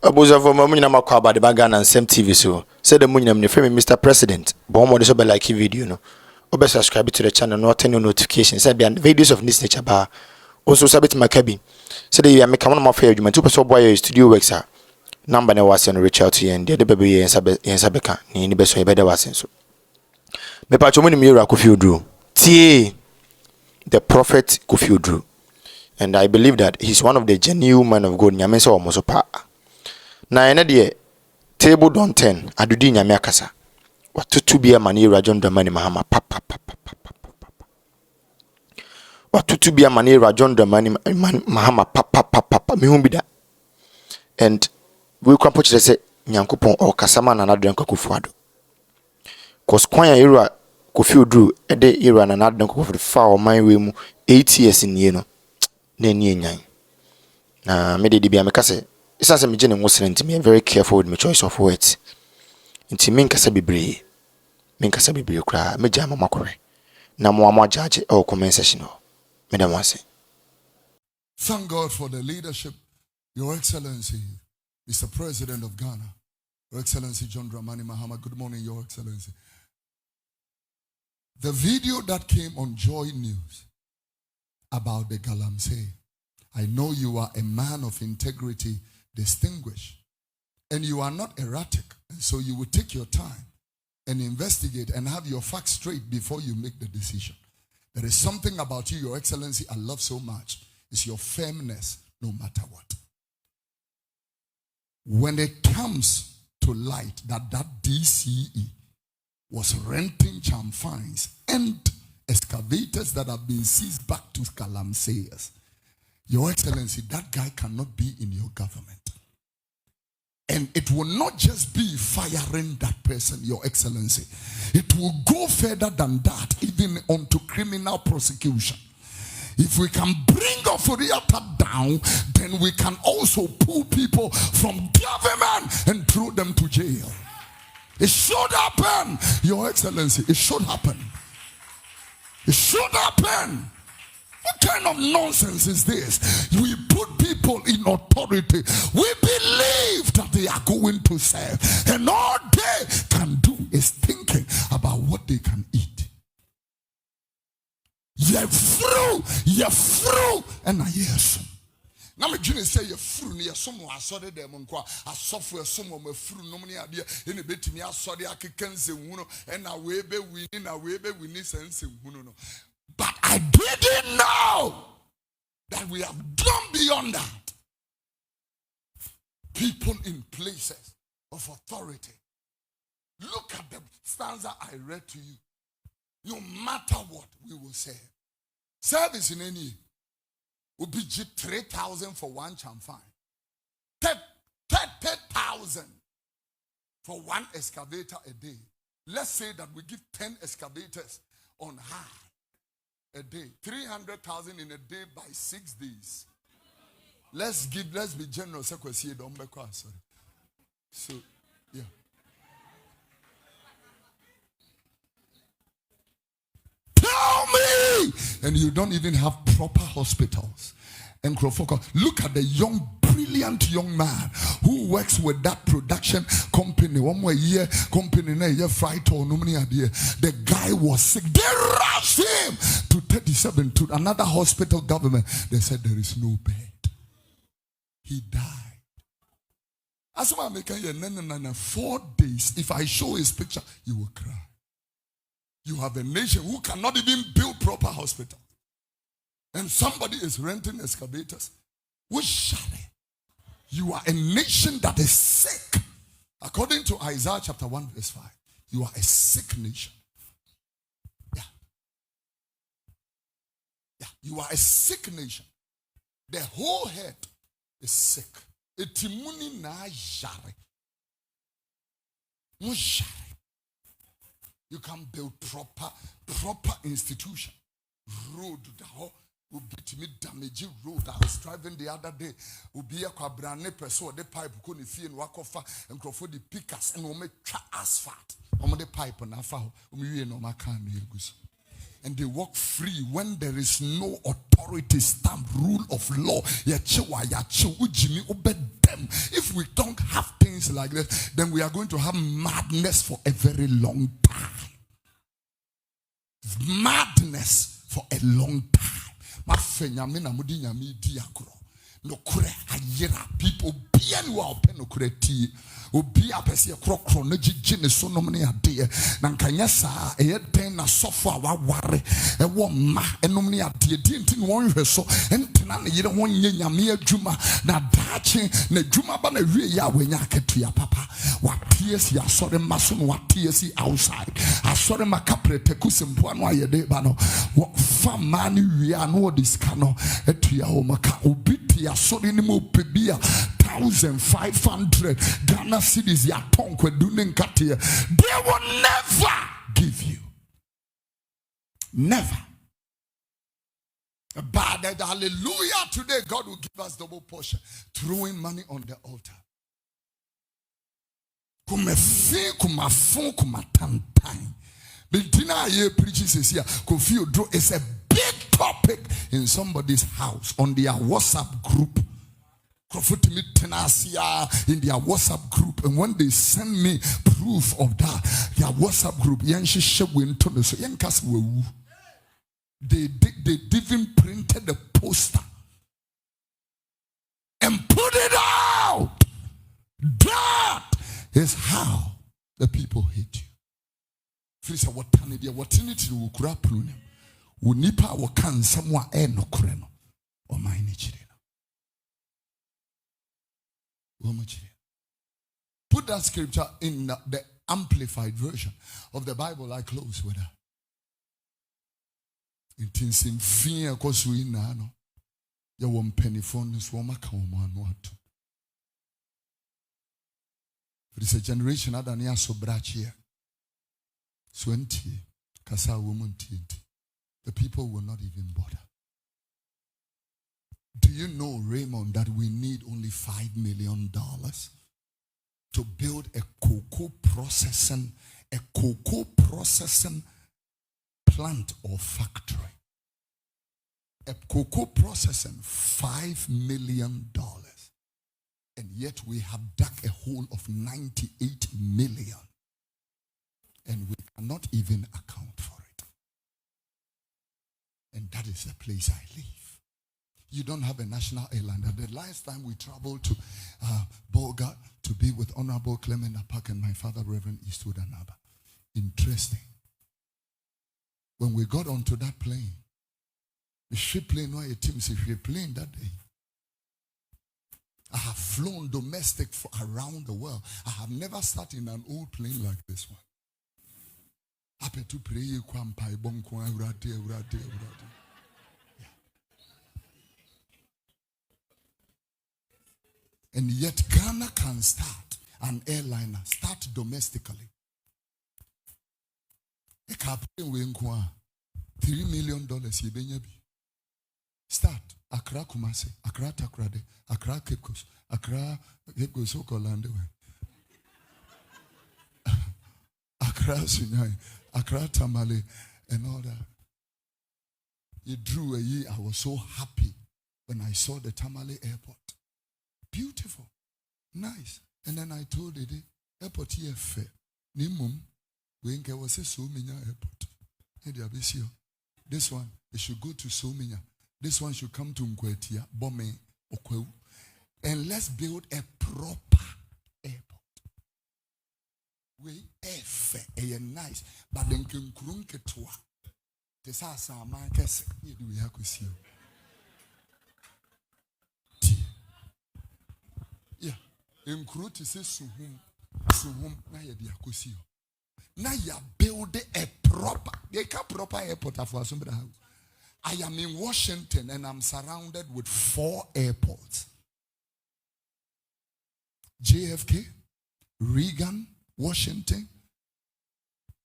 Abuza for Mamina Makwa about the Bagan and Sem TV so. Said the Munyam, the famous Mr. President. Bomb this over like video, no. Obe subscribe to the channel, not turn on notifications. Said be videos of this nature bar. Also submit my cabin. Said you make one of my favorite. My 2% boy studio works are. Number no was and reach out to you and the other baby and Sabeka. Ni best way better was so. Me pa chomuni mira Kofi Oduro. Tie the prophet Kofi Oduro. And I believe that he's one of the genuine men of God. Nyame so almost pa. Na ene de table don't turn adudi nyame akasa. Watutu bia mani rajon dramani mahama papa. Watutu bia mani rajon dramani mahama papa. Me humbi da. And we can put say nyankopon o kasama na nadren kwakufuado. Cause kwanya era Kofi Oduro ede era na nadren kwakufuado fa o man we mu 8 years in no. Na ni enyan. Na me de bia me kase it's as me gene ngosere ntimi very careful with my choice of words. Nti me nkasa bebre kra me jama makore. Na mo amwa judge or comment section no. Me da wase. Thank God for the leadership, Your Excellency, Mr. President of Ghana, Your Excellency John Dramani Mahama. Good morning, Your Excellency. The video that came on Joy News about the Galamsey, I know you are a man of integrity, distinguished, and you are not erratic, and so you will take your time and investigate and have your facts straight before you make the decision. There is something about you, Your Excellency, I love so much. It's your firmness, no matter what. When it comes to light that DCE was renting chamfines and excavators that have been seized back to Galamseyers, Your Excellency, that guy cannot be in your government. And it will not just be firing that person, Your Excellency. It will go further than that, even onto criminal prosecution. If we can bring Oforiata down, then we can also pull people from government and throw them to jail. It should happen, Your Excellency. It should happen. It should happen. What kind of nonsense is this? We put people in authority. We believe that they are going to serve. And all they can do is thinking about what they can eat. You're through, and I hear some. Now me juni say you're through. You're someone I saw them on qua. I suffer someone me through. No money idea. In a bit me I saw the Africans in Wuno, and I will be winning. I will be winning sense in Wuno. But I didn't know that we have gone beyond that. People in places of authority. Look at the stanza I read to you. No matter what, we will say. Service in any will be 3,000 for one chamfine. 30,000 for one excavator a day. Let's say that we give 10 excavators on high a day. 300,000 in a day by 6 days. Let's be generous. So, yeah. Tell me! And you don't even have proper hospitals. And look at the brilliant young man who works with that production company. 1 more year, company na year fright or no money idea. The guy was sick. They rushed him to 37 to another hospital government. They said there is no bed. He died. As I'm making 4 days. If I show his picture, you will cry. You have a nation who cannot even build proper hospitals. And somebody is renting excavators. Which shall it? You are a nation that is sick. According to Isaiah chapter 1 verse 5. You are a sick nation. Yeah. You are a sick nation. The whole head is sick. Etimuni na jare. You can build proper institution. Road will be me damage road. I was driving the other day. Will be a quabrane person the pipe couldn't feel and walk off and go for the pickers and will make asphalt. On the pipe and I found we no my can and they walk free when there is no authority, stamp, rule of law. If we don't have things like this, then we are going to have madness for a very long time. Madness for a long time. No kure ayera people bien wa open no kure ti obi apese krokro no gigine so nom ne ade na nkanya saa eye den na sofo a waware e wo ma enom ne ade di nti no wonhwe so entena ne yire wonye nyame adwuma na daache na adwuma ba na wie ya wanya akatua papa wa PS ya sore maso no wa PS outside asore makaprete kusempo anu ayede ba no fa mani wie anu odiska no etua o maka obi ya sorry ni mo pebia 1,500 Ghana cedis ya tonkwe dunen katia. They will never give you. Never. But hallelujah, today God will give us double portion. Throwing money on the altar. Kumefi kumafun kumatantai. Bentina ye preaches here. Kofi Oduro is a big topic in somebody's house on their WhatsApp group. In their WhatsApp group, and when they send me proof of that, their WhatsApp group, they even printed the poster and put it out. That is how the people hate you. Fisa watani dia watini ti wukura prunem. Unipa wakan samwa no kureno. O maini chirena. Put that scripture in the amplified version of the Bible. I close with that. It is in fear because we know you won't penny phone this woman come on. It is a generation that are so brach here. 20 Kasa woman tinti. The people will not even bother. Do you know, Raymond, that we need only $5 million to build a cocoa processing plant or factory? A cocoa processing $5 million. And yet we have dug a hole of 98 million. And we cannot even account for it. And that is the place I live. You don't have a national airline. The last time we traveled to Bolga to be with Honorable Clement Apak and my father, Reverend Eastwood Anaba. Interesting. When we got onto that plane, the ship plane, no, a team said, we plane that day. I have flown domestic for around the world. I have never sat in an old plane like this one. To pray, and yet Ghana can start an airliner, start domestically. $3 million start Accra Kumasi, Accra Takrade, Accra Cape Coast, Accra Cape Coast, so-called Accra Sunyai, Accra Tamale, and all that. It drew a year. I was so happy when I saw the Tamale airport. Beautiful, nice. And then I told it, airport here fair. Nimum, when I was a Sominya airport. This one, it should go to Sominya. This one should come to Nkwetia, Bome, Okwewu. And let's build a proper airport. We fair, nice. But then can krunke toa. Tesasa man kese. We have to see. Nkuru to say suhum na ye dia kosi na ya build a proper airport for somebody. I am in Washington and I'm surrounded with 4 airports. JFK, Reagan, Washington,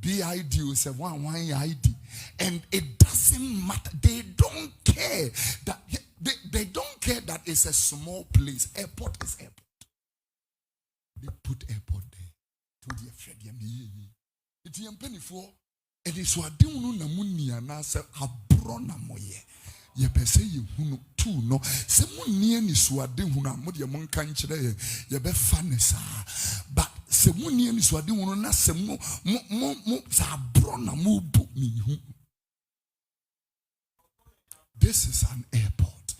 BID is a one ID, and it doesn't matter. They don't care that they don't care that it's a small place. Airport is airport. They put airport there. To the Fred, it's a penny for And it's what they want to munia na se abrona moye. Ye pese ye hunu tu no. Se munia ni suade huna mo de mon kan kire ye be fanesa. But se munia ni suade hunu na se mo sa abrona mo bu mi hu. This is an airport.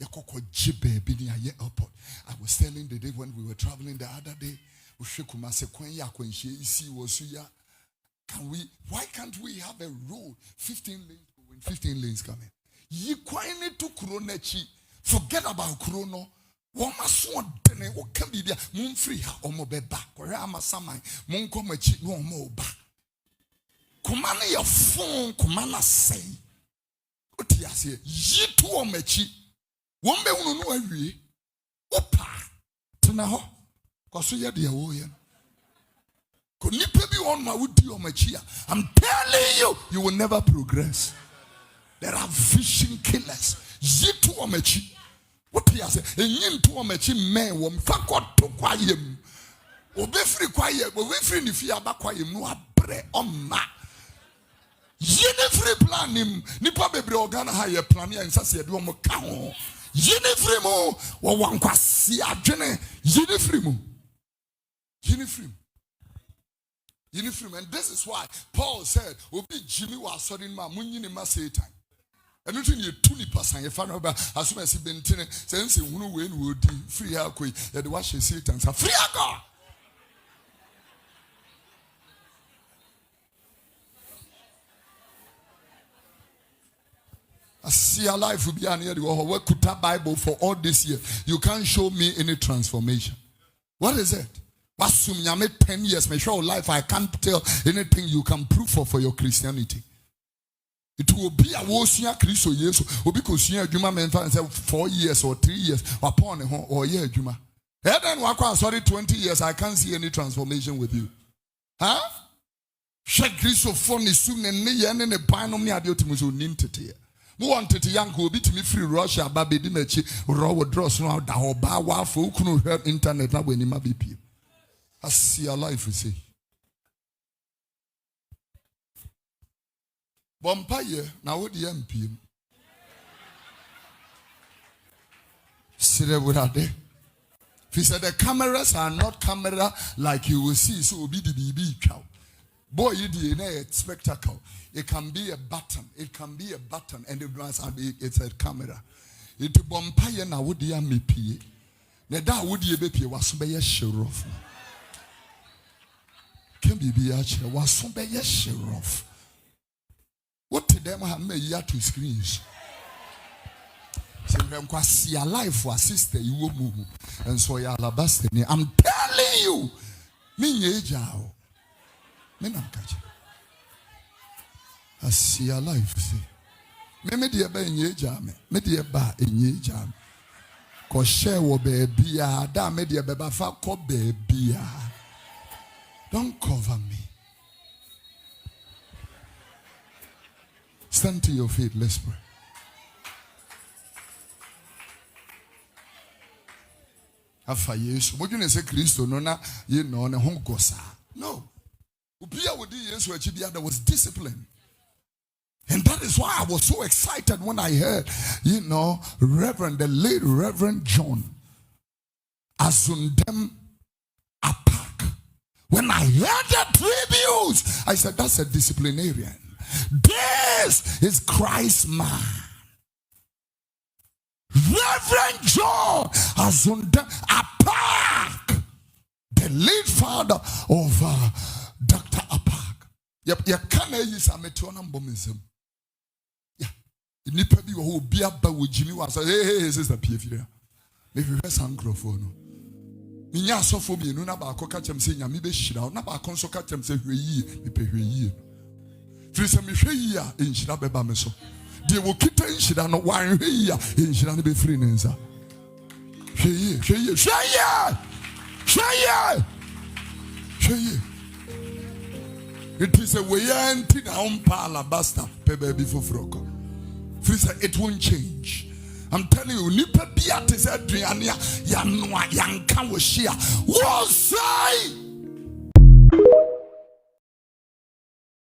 Yakoko jibe bi ni airport. I was telling the day when we were traveling the other day. Ushekuma se kwen ya kwenshie isi wosuya. Why can't we have a road? 15 lanes going, 15 lanes coming. Ye kwine to Kuronechi. Forget about Kurono. Woma so dene o can be there. Moon free ha omo be back. Where am I samai? Moon come cheat no more back. Kumana your phone, Kumana say. What ya say? Ye to omechi. Wombe unu no awie. Opa. Tena ho. Koso ye de wo ye. I'm telling you, you will never progress. There are vision killers. Yitu omechi. What he has said, yin to omechi men wom fakot to kwayem. Obe free kwayem, obe free ni fi aba kwayem no abre oma. Yene free plan him. Nipa bebre organa ha ye plan ya nsase ye de omo ka ho. Yene free mo wo wankwasi adwene. Yene free mo. Yene free mo. Uniform, and this is why Paul said, Obi Jimmy was sorting my munini ma Satan. And nothing you 20% if I know about as soon as he been telling since he won't win would free out quick that the wash Satan free God. I see a life will be an area where could that Bible for all this year. You can't show me any transformation. What is it? 10 years, make sure life, I can't tell anything you can prove for your Christianity. It will be a wosia Christo years, or because you Juma men 4 years or 3 years upon a home or year Juma. And then sorry, 20 years, I can't see any transformation with you. Huh? Shake Christo phone is soon and me and a binomial adiotimus who ninted. Who wanted a young who beat me free Russia, Baby Dimechi, Raw draws now, the whole bar, who couldn't have internet now when he might be. I see a life, you see. Bempah, now what the MP? See that what are they? He said the cameras are not camera like you will see, so be the BB cow. Boy, you DNA spectacle. It can be a button. It can be a button, and it's a camera. It Bempah now what the MP? That would be a baby was by a sheriff. Can be actually was so by a sheriff. What to them have made ya to screens? See a life for a sister, you will move, and so you're alabaster. I'm telling you, me jao. Me not catch. I see a life, see. Me dear ba in ye jam, me dear ba in ye jam. Cause share will be beer, da me dear beba fa ko be beer. Don't cover me. Stand to your feet, let's pray. Afa Yesu. What you say Christo no na you know na hongosa. No. Ubia with Yesu achibia there was discipline. And that is why I was so excited when I heard, the late Reverend John Azundem Apak. When I heard the tributes, I said, that's a disciplinarian. This is Christ's man. Reverend John Azundem Apak, the late father of Dr. Apak. Yep, you can't use a metronom bomism. Nipa bi wo bi aba wo jimi wa say hey sister PF me hwehwe sankrofo me nya asofo bi enu na ba akoka chem say nyame be hira na ba akonso ka chem say hweyi me pe hweyi firi se me hweyi a enhira beba me so de wo kita enhira no wan hweyi a enhira no be firi ne nsa hweyi it is a way anti na umpa alabasta pe baby fofroko. It won't change. I'm telling you, nipa biate se aduane ya noa yanka wo hia. Wo sai